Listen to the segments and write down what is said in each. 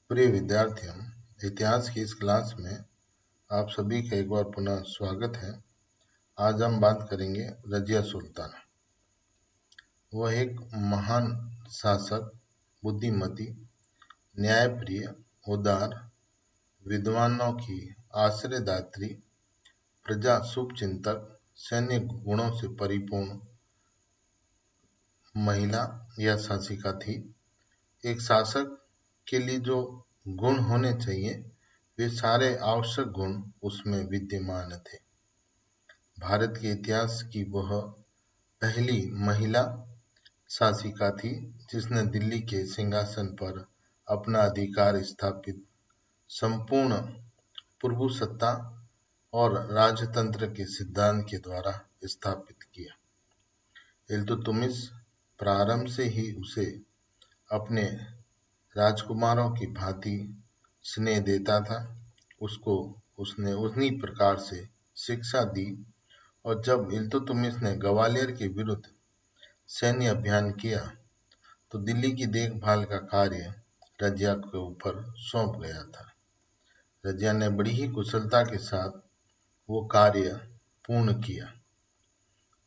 प्रिय विद्यार्थियों, इतिहास की इस क्लास में आप सभी का एक बार पुनः स्वागत है। आज हम बात करेंगे रजिया सुल्तान। वह एक महान शासक, बुद्धिमती, न्यायप्रिय, उदार, विद्वानों की आश्रयदात्री, प्रजा शुभचिंतक, सैन्य गुणों से परिपूर्ण महिला या शासिका थी। एक शासक के लिए जो गुण होने चाहिए वे सारे आवश्यक गुण उसमें विद्यमान थे। भारत के इतिहास की वह पहली महिला शासिका थी जिसने दिल्ली के सिंहासन पर अपना अधिकार स्थापित, संपूर्ण प्रभुसत्ता और राजतंत्र के सिद्धांत के द्वारा स्थापित किया। इल्तुतमिश प्रारंभ से ही उसे अपने राजकुमारों की भांति स्नेह देता था। उसको उसने उन्हीं प्रकार से शिक्षा दी और जब इल्तुतमिश ने ग्वालियर के विरुद्ध सैन्य अभियान किया तो दिल्ली की देखभाल का कार्य रजिया के ऊपर सौंप गया था। रजिया ने बड़ी ही कुशलता के साथ वो कार्य पूर्ण किया।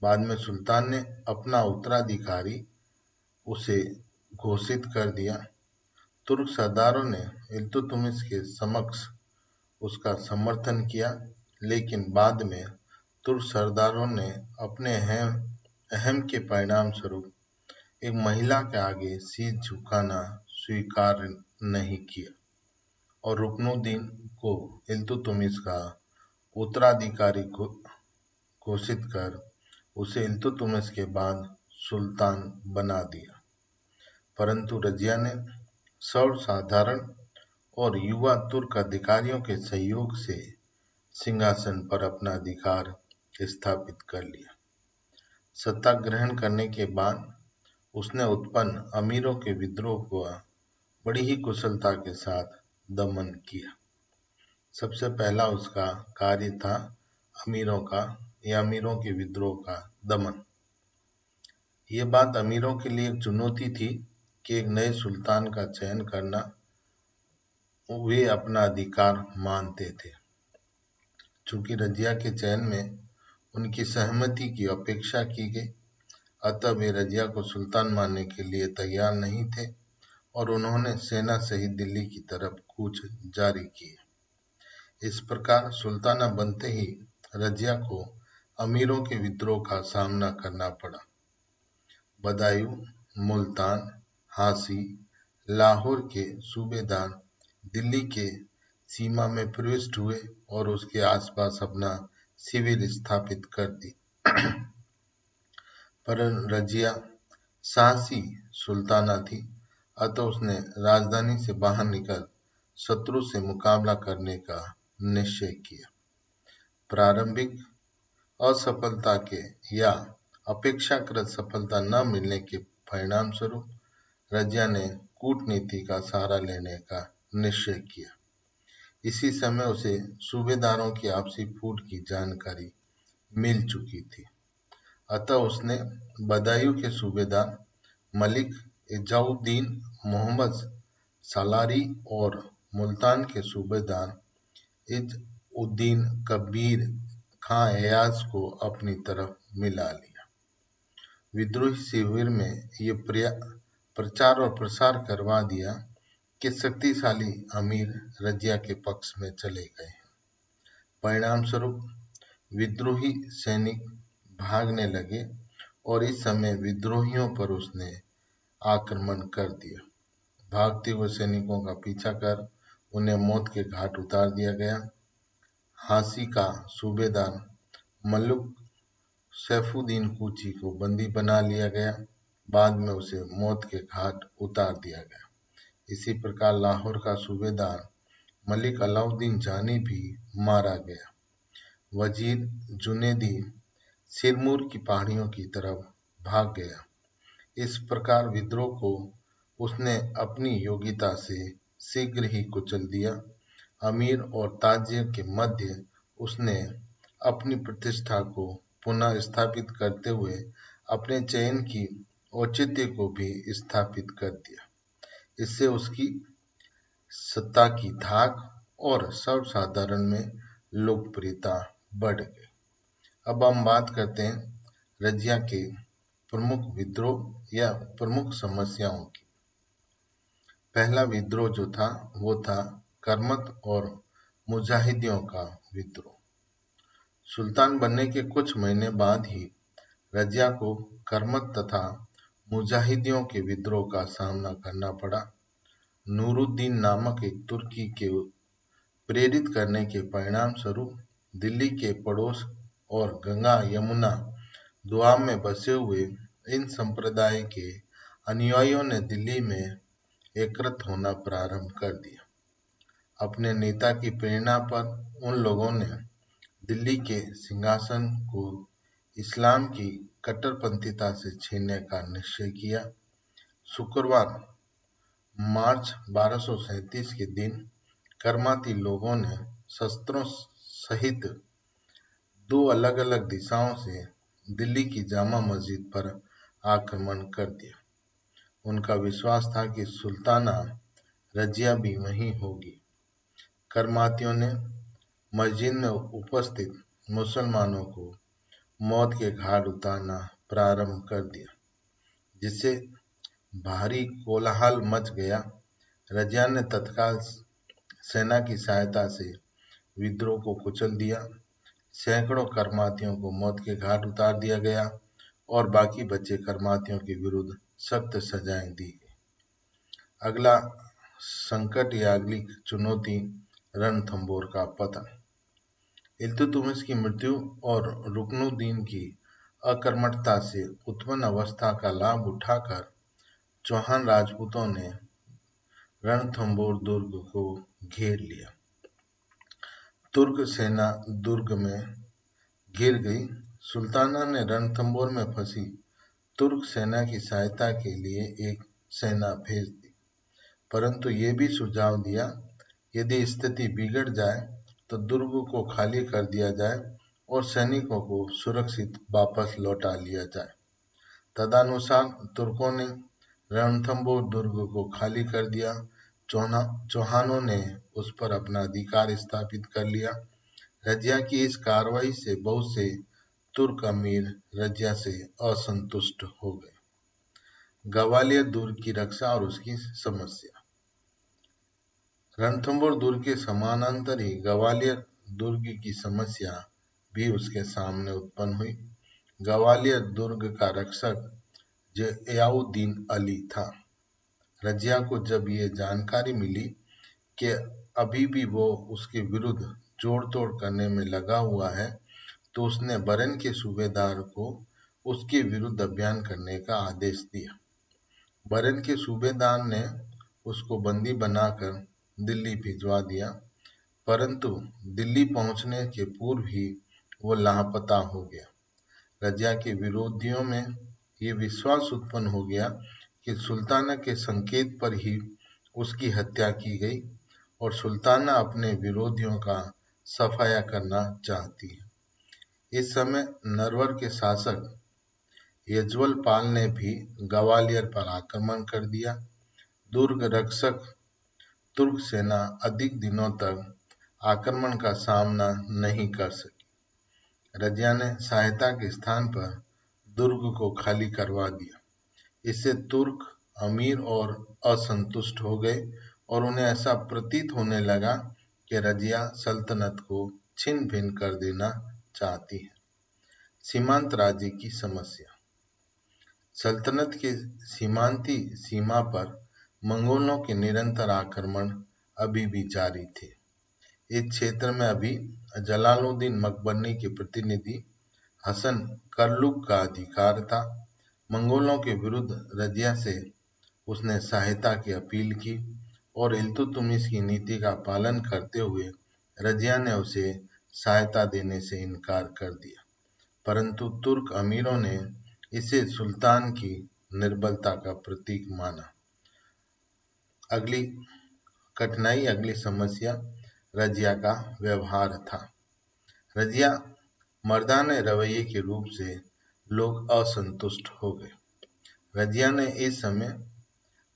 बाद में सुल्तान ने अपना उत्तराधिकारी उसे घोषित कर दिया। तुर्क सरदारों ने इल्तुतमिश के समक्ष उसका समर्थन किया, लेकिन बाद में तुर्क सरदारों ने अपने अहम के परिणाम स्वरूप एक महिला के आगे शीश झुकाना स्वीकार नहीं किया और रुकनुद्दीन को इल्तुतमिश का उत्तराधिकारी घोषित कर उसे इल्तुतमिश के बाद सुल्तान बना दिया। परंतु रजिया ने सर्वसाधारण और युवा तुर्क अधिकारियों के सहयोग से सिंहासन पर अपना अधिकार स्थापित कर लिया। सत्ता ग्रहण करने के बाद उसने उत्पन्न अमीरों के विद्रोह को बड़ी ही कुशलता के साथ दमन किया। सबसे पहला उसका कार्य था अमीरों के विद्रोह का दमन। ये बात अमीरों के लिए एक चुनौती थी कि एक नए सुल्तान का चयन करना वे अपना अधिकार मानते थे। चूंकि रजिया के चयन में उनकी सहमति की अपेक्षा की गई, अतः वे रजिया को सुल्तान मानने के लिए तैयार नहीं थे और उन्होंने सेना सहित दिल्ली की तरफ कूच जारी किए। इस प्रकार सुल्ताना बनते ही रजिया को अमीरों के विद्रोह का सामना करना पड़ा। बदायूं, मुल्तान, हासी, लाहौर के सूबेदार दिल्ली के सीमा में प्रविष्ट हुए और उसके आसपास अपना शिविर स्थापित कर दी। पर रजिया साहसी सुल्ताना थी, अतः उसने राजधानी से बाहर निकल शत्रु से मुकाबला करने का निश्चय किया। प्रारंभिक असफलता के या अपेक्षाकृत सफलता न मिलने के परिणाम स्वरूप रजिया ने कूटनीति का सहारा लेने का निश्चय किया। इसी समय उसे सूबेदारों की आपसी फूट की जानकारी मिल चुकी थी, अतः उसने बदायूं के सूबेदार मलिक इजाउद्दीन मोहम्मद सालारी और मुल्तान के सूबेदार इज़-उद-दीन कबीर खां अय्याज को अपनी तरफ मिला लिया। विद्रोही शिविर में ये प्रचार और प्रसार करवा दिया कि शक्तिशाली अमीर रजिया के पक्ष में चले गए। परिणाम स्वरूप विद्रोही सैनिक भागने लगे और इस समय विद्रोहियों पर उसने आक्रमण कर दिया। भागते हुए सैनिकों का पीछा कर उन्हें मौत के घाट उतार दिया गया। हासी का सूबेदार मलिक सैफुद्दीन कूची को बंदी बना लिया गया। बाद में उसे मौत के घाट उतार दिया गया। इसी प्रकार लाहौर का सूबेदार मलिक अलाउद्दीन जानी भी मारा गया। वजीर जुनैदी सिरमौर की पहाड़ियों की तरफ भाग गया। इस प्रकार विद्रोह को उसने अपनी योग्यता से शीघ्र ही कुचल दिया। अमीर और ताजिर के मध्य उसने अपनी प्रतिष्ठा को पुनः स्थापित करते हुए अपने चयन की औचित्य को भी स्थापित कर दिया। इससे उसकी सत्ता की धाक और सर्वसाधारण में लोकप्रियता बढ़ गई। अब हम बात करते हैं रजिया के प्रमुख विद्रोह या प्रमुख समस्याओं की। पहला विद्रोह जो था वो था करमत और मुजाहिदियों का विद्रोह। सुल्तान बनने के कुछ महीने बाद ही रजिया को करमत तथा मुजाहिदियों के विद्रोह का सामना करना पड़ा। नूरुद्दीन नामक एक तुर्की के प्रेरित करने के परिणाम स्वरूप दिल्ली के पड़ोस और गंगा यमुना दोआब में बसे हुए इन संप्रदाय के अनुयायियों ने दिल्ली में एकत्र होना प्रारंभ कर दिया। अपने नेता की प्रेरणा पर उन लोगों ने दिल्ली के सिंहासन को इस्लाम की कट्टरपंथीता से छीनने का निश्चय किया। शुक्रवार मार्च 1237 के दिन करमाती लोगों ने शस्त्रों सहित दो अलग अलग दिशाओं से दिल्ली की जामा मस्जिद पर आक्रमण कर दिया। उनका विश्वास था कि सुल्ताना रजिया भी वहीं होगी। करमातियों ने मस्जिद में उपस्थित मुसलमानों को मौत के घाट उतारना प्रारंभ कर दिया, जिससे भारी कोलाहल मच गया। रजिया ने तत्काल सेना की सहायता से विद्रोह को कुचल दिया। सैकड़ों करमातियों को मौत के घाट उतार दिया गया और बाकी बचे करमातियों के विरुद्ध सख्त सजाएं दी गई। अगला संकट या अगली चुनौती रणथंबोर का पतन। इल्तुतमिश की मृत्यु और रुकनुद्दीन की अकर्मठता से उत्पन्न अवस्था का लाभ उठाकर चौहान राजपूतों ने रणथंबोर दुर्ग को घेर लिया। तुर्क सेना दुर्ग में घिर गई। सुल्ताना ने रणथंबोर में फंसी तुर्क सेना की सहायता के लिए एक सेना भेज दी, परंतु ये भी सुझाव दिया यदि स्थिति बिगड़ जाए तो दुर्ग को खाली कर दिया जाए और सैनिकों को सुरक्षित वापस लौटा लिया जाए। तदनुसार तुर्कों ने रणथंबोर दुर्ग को खाली कर दिया। चौहानों ने उस पर अपना अधिकार स्थापित कर लिया। रजिया की इस कार्रवाई से बहुत से तुर्क अमीर रजिया से असंतुष्ट हो गए। ग्वालियर दुर्ग की रक्षा और उसकी समस्या। रणथंबोर दुर्ग के समानांतर ही ग्वालियर दुर्ग की समस्या भी उसके सामने उत्पन्न हुई। ग्वालियर दुर्ग का रक्षक ज़ियाउद्दीन अली था। रजिया को जब ये जानकारी मिली कि अभी भी वो उसके विरुद्ध जोड़ तोड़ करने में लगा हुआ है, तो उसने बरेन के सूबेदार को उसके विरुद्ध अभियान करने का आदेश दिया। बरेन के सूबेदार ने उसको बंदी बनाकर दिल्ली भिजवा दिया, परंतु दिल्ली पहुंचने के पूर्व ही वो लापता हो गया। रजिया के विरोधियों में ये विश्वास उत्पन्न हो गया कि सुल्ताना के संकेत पर ही उसकी हत्या की गई और सुल्ताना अपने विरोधियों का सफाया करना चाहती है। इस समय नरवर के शासक यजवल पाल ने भी ग्वालियर पर आक्रमण कर दिया। दुर्ग रक्षक तुर्क सेना अधिक दिनों तक आक्रमण का सामना नहीं कर सकी। रजिया ने सहायता के स्थान पर दुर्ग को खाली करवा दिया। इससे तुर्क अमीर और असंतुष्ट हो गए और उन्हें ऐसा प्रतीत होने लगा कि रजिया सल्तनत को छिन्न भिन्न कर देना चाहती है। सीमांत राज्य की समस्या। सल्तनत के सीमांती सीमा पर मंगोलों के निरंतर आक्रमण अभी भी जारी थे। इस क्षेत्र में अभी जलालुद्दीन मकबरनी के प्रतिनिधि हसन करलुक का अधिकार था। मंगोलों के विरुद्ध रजिया से उसने सहायता की अपील की और इल्तुतमिश की नीति का पालन करते हुए रजिया ने उसे सहायता देने से इनकार कर दिया, परंतु तुर्क अमीरों ने इसे सुल्तान की निर्बलता का प्रतीक माना। अगली कठिनाई, अगली समस्या रजिया का व्यवहार था। रजिया मर्दाने रवैये के रूप से लोग असंतुष्ट हो गए। रजिया ने इस समय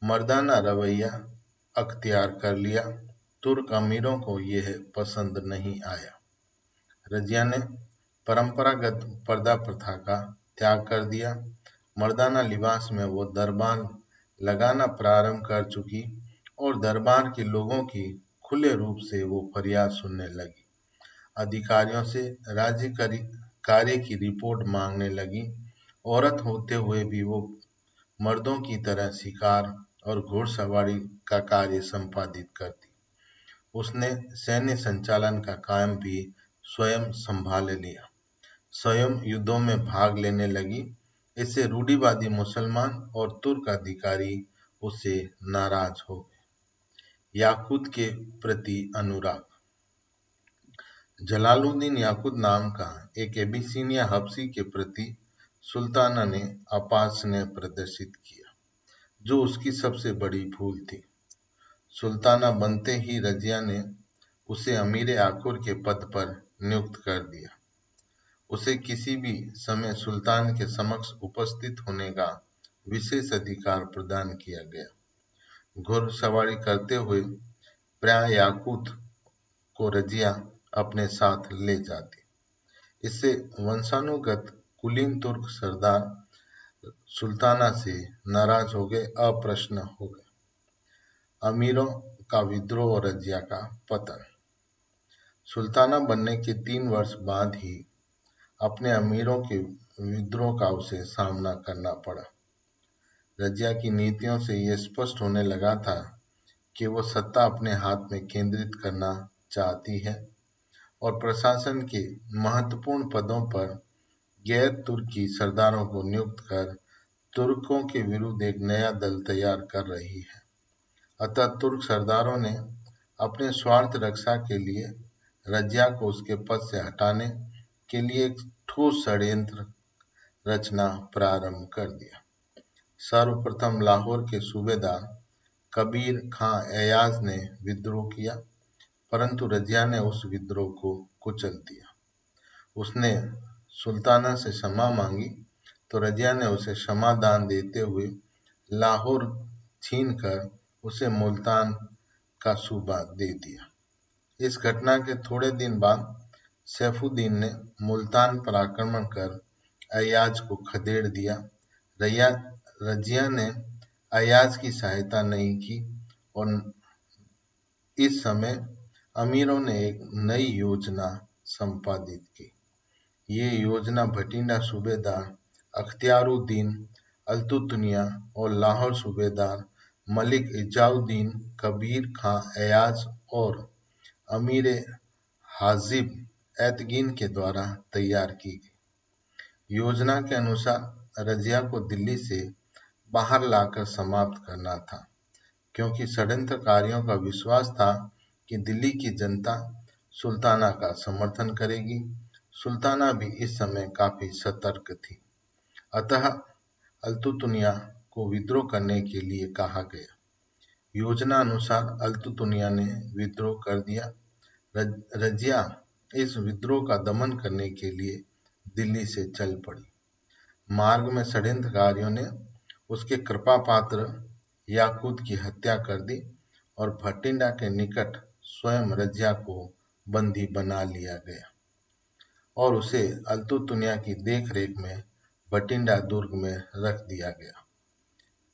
मर्दाना रवैया अख्तियार कर लिया। तुर्क अमीरों को यह पसंद नहीं आया। रजिया ने परंपरागत पर्दा प्रथा का त्याग कर दिया। मर्दाना लिबास में वो दरबार लगाना प्रारंभ कर चुकी और दरबार के लोगों की खुले रूप से वो फरियाद सुनने लगी। अधिकारियों से राज्य कार्य की रिपोर्ट मांगने लगी। औरत होते हुए भी वो मर्दों की तरह शिकार और घुड़सवारी का कार्य संपादित करती। उसने सैन्य संचालन का काम भी स्वयं संभाल लिया। स्वयं युद्धों में भाग लेने लगी। इससे रूढ़िवादी मुसलमान और तुर्क अधिकारी उससे नाराज हो गए। याकूत के प्रति अनुराग। जलालुद्दीन याकूत नाम का एक एबिसिनिया हबशी के प्रति सुल्ताना ने अपार स्नेह प्रदर्शित किया, जो उसकी सबसे बड़ी भूल थी। सुल्ताना बनते ही रजिया ने उसे अमीर आकुर के पद पर नियुक्त कर दिया। उसे किसी भी समय सुल्तान के समक्ष उपस्थित होने का विशेष अधिकार प्रदान किया गया। घुड़सवारी करते हुए प्राय याकूत को रजिया अपने साथ ले जाती। इससे वंशानुगत कुलीन तुर्क सरदार सुल्ताना से नाराज हो गए, अप्रसन्न हो गए। अमीरों का विद्रोह और रजिया का पतन। सुल्ताना बनने के 3 वर्ष बाद ही अपने अमीरों के विद्रोह का उसे सामना करना पड़ा। रजिया की नीतियों से यह स्पष्ट होने लगा था कि वो सत्ता अपने हाथ में केंद्रित करना चाहती है और प्रशासन के महत्वपूर्ण पदों पर गैर तुर्की सरदारों को नियुक्त कर तुर्कों के विरुद्ध एक नया दल तैयार कर रही है। अतः तुर्क सरदारों ने अपने स्वार्थ रक्षा के लिए रजिया को उसके पद से हटाने के लिए एक ठोस षड्यंत्र रचना प्रारंभ कर दिया। सर्वप्रथम लाहौर के सूबेदार कबीर खां एयाज ने विद्रोह किया, परंतु रजिया ने उस विद्रोह को कुचल दिया। उसने सुल्ताना से क्षमा मांगी तो रजिया ने उसे क्षमा दान देते हुए लाहौर छीनकर उसे मुल्तान का सूबा दे दिया। इस घटना के थोड़े दिन बाद सैफुद्दीन ने मुल्तान पर आक्रमण कर अय्याज को खदेड़ दिया। रजिया ने अय्याज की सहायता नहीं की और इस समय अमीरों ने एक नई योजना संपादित की। ये योजना भटिंडा सूबेदार अख्तियारुद्दीन अल्तुतनिया और लाहौर सूबेदार मलिक इजाउद्दीन कबीर खां एयाज और अमीर हाजिब एतगीन के द्वारा तैयार की गई। योजना के अनुसार रजिया को दिल्ली से बाहर लाकर समाप्त करना था, क्योंकि षड्यंत्रकारियों का विश्वास था कि दिल्ली की जनता सुल्ताना का समर्थन करेगी। सुल्ताना भी इस समय काफी सतर्क थी। अतः अल्तुतनिया को विद्रोह करने के लिए कहा गया। योजना अनुसार अल्तुतनिया ने विद्रोह कर दिया। रजिया इस विद्रोह का दमन करने के लिए दिल्ली से चल पड़ी। मार्ग में षड्यंत्रकारियों ने उसके कृपा पात्र याकूत की हत्या कर दी और भटिंडा के निकट स्वयं रजिया को बंदी बना लिया गया और उसे अल्तुतनिया की देखरेख में भटिंडा दुर्ग में रख दिया गया।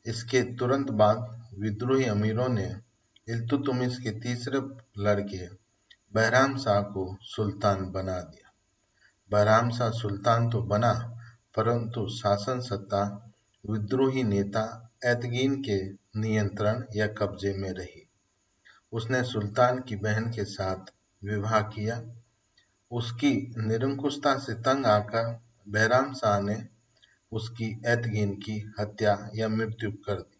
इसके तुरंत बाद विद्रोही अमीरों ने इल्तुतमिश के तीसरे लड़के बहराम शाह को सुल्तान बना दिया। बहराम शाह सुल्तान तो बना, परंतु शासन सत्ता विद्रोही नेता एतगीन के नियंत्रण या कब्जे में रही। उसने सुल्तान की बहन के साथ विवाह किया। उसकी निरंकुशता से तंग आकर बहराम शाह ने उसकी एतगीन की हत्या या मृत्यु कर दी।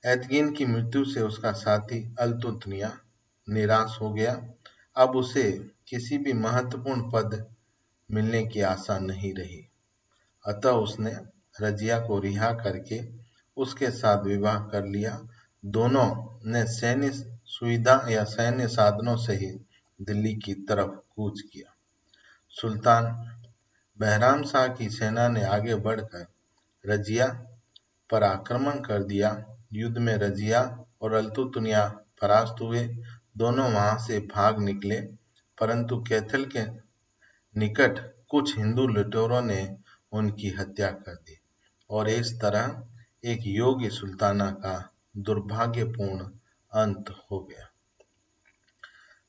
एतगीन की मृत्यु से उसका साथी अल्तुतनिया निराश हो गया। अब उसे किसी भी महत्वपूर्ण पद मिलने की आशा नहीं रही। अतः उसने रजिया को रिहा करके उसके साथ विवाह कर लिया। दोनों ने सैन्य सुविधा या सैन्य साधनों सहित दिल्ली की तरफ कूच किया। सुल्तान बहराम शाह की सेना ने आगे बढ़कर रजिया पर आक्रमण कर दिया। युद्ध में रजिया और अल्तुतुनिया परास्त हुए। दोनों वहां से भाग निकले, परंतु कैथल के निकट कुछ हिंदू लुटेरों ने उनकी हत्या कर दी और इस तरह एक योगी सुल्ताना का दुर्भाग्यपूर्ण अंत हो गया।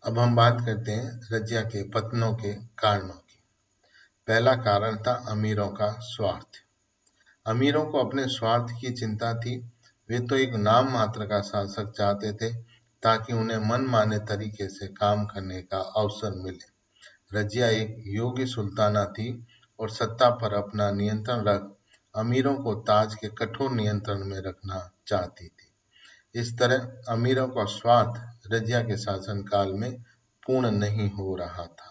अब हम बात करते हैं रजिया के पतनों के कारणों की। पहला कारण था अमीरों का स्वार्थ। अमीरों को अपने स्वार्थ की चिंता थी। वे तो एक नाम मात्र का शासक चाहते थे ताकि उन्हें मनमाने तरीके से काम करने का अवसर मिले। रजिया एक योगी सुल्ताना थी और सत्ता पर अपना नियंत्रण रख अमीरों को ताज के कठोर नियंत्रण में रखना चाहती थी। इस तरह अमीरों का स्वार्थ रजिया के शासनकाल में पूर्ण नहीं हो रहा था।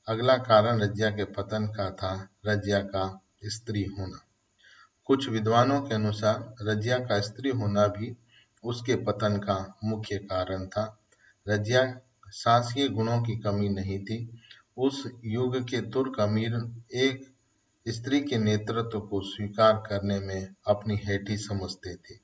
अगला कारण रजिया के पतन का था रजिया का स्त्री होना। कुछ विद्वानों के अनुसार रजिया का स्त्री होना भी उसके पतन का मुख्य कारण था। रजिया शासकीय गुणों की कमी नहीं थी। उस युग के तुर्क अमीर एक स्त्री के नेतृत्व को स्वीकार करने में अपनी हेठी समझते थे।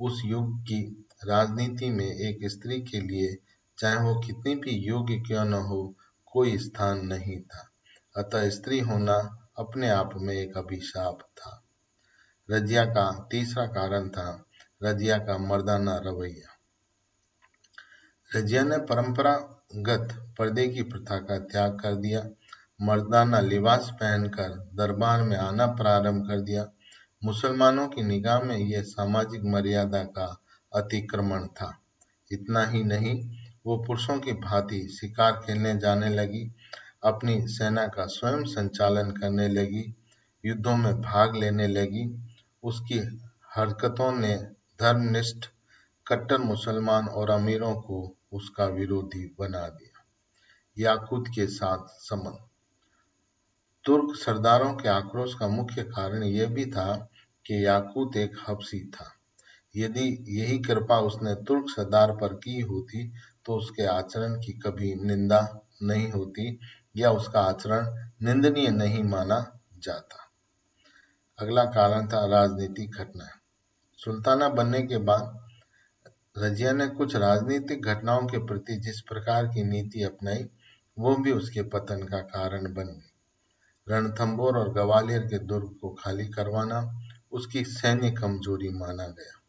उस युग की राजनीति में एक स्त्री के लिए, चाहे वो कितनी भी योग्य क्यों न हो, कोई स्थान नहीं था। अतः स्त्री होना अपने आप में एक अभिशाप था। रजिया का तीसरा कारण था रजिया का मर्दाना रवैया। रजिया ने परंपरागत पर्दे की प्रथा का त्याग कर दिया, मर्दाना लिबास पहनकर दरबार में आना प्रारंभ कर दिया। मुसलमानों की निगाह में यह सामाजिक मर्यादा का अतिक्रमण था। इतना ही नहीं, वो पुरुषों की भांति शिकार खेलने जाने लगी, अपनी सेना का स्वयं संचालन करने लगी, युद्धों में भाग लेने लगी। उसकी हरकतों ने धर्मनिष्ठ कट्टर मुसलमान और अमीरों को उसका विरोधी बना दिया। याकूत के साथ संबंध। तुर्क सरदारों के आक्रोश का मुख्य कारण यह भी था कि याकूत एक हबशी था। यदि यही कृपा उसने तुर्क सरदार पर की होती तो उसके आचरण की कभी निंदा नहीं होती या उसका आचरण निंदनीय नहीं माना जाता। अगला कारण था राजनीतिक घटना। सुल्ताना बनने के बाद रजिया ने कुछ राजनीतिक घटनाओं के प्रति जिस प्रकार की नीति अपनाई, वो भी उसके पतन का कारण बन गई। रणथंबोर और ग्वालियर के दुर्ग को खाली करवाना उसकी सैन्य कमजोरी माना गया।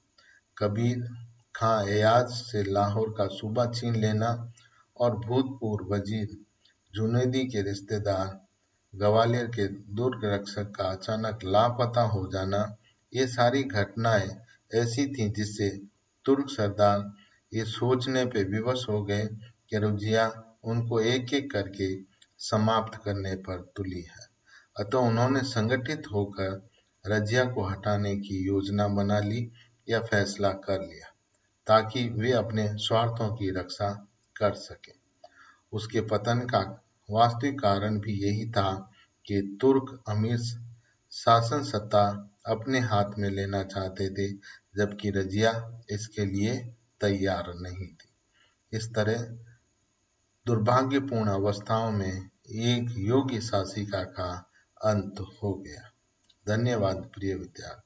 कबीर खां एयाज से लाहौर का सूबा छीन लेना और भूतपूर्व वजीर जुनैदी के रिश्तेदार ग्वालियर के दुर्ग रक्षक का अचानक लापता हो जाना, ये सारी घटनाएं ऐसी थीं जिससे तुर्क सरदार ये सोचने पे विवश हो गए कि रजिया उनको एक एक करके समाप्त करने पर तुली है। अतः उन्होंने संगठित होकर रजिया को हटाने की योजना बना ली या फैसला कर लिया ताकि वे अपने स्वार्थों की रक्षा कर सकें। उसके पतन का वास्तविक कारण भी यही था कि तुर्क अमीर शासन सत्ता अपने हाथ में लेना चाहते थे, जबकि रजिया इसके लिए तैयार नहीं थी। इस तरह दुर्भाग्यपूर्ण अवस्थाओं में एक योगी शासिका का अंत हो गया। धन्यवाद प्रिय विद्यार्थी।